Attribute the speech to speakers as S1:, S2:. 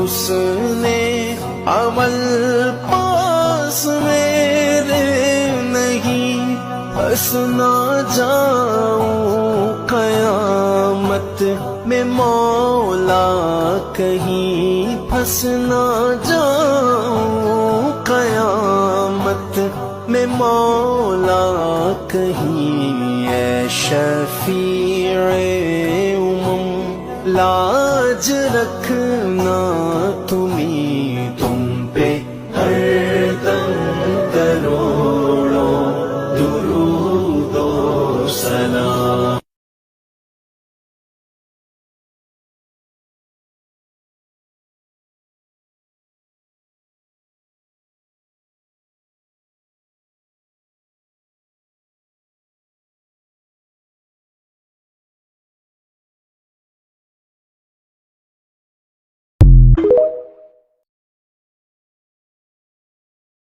S1: حسن عمل پاس میرے نہیں، پھنس نہ جاؤں قیامت میں مولا کہیں، پھنس نہ جاؤں قیامت میں مولا کہیں، اے شفیع امم لاج رکھنا تو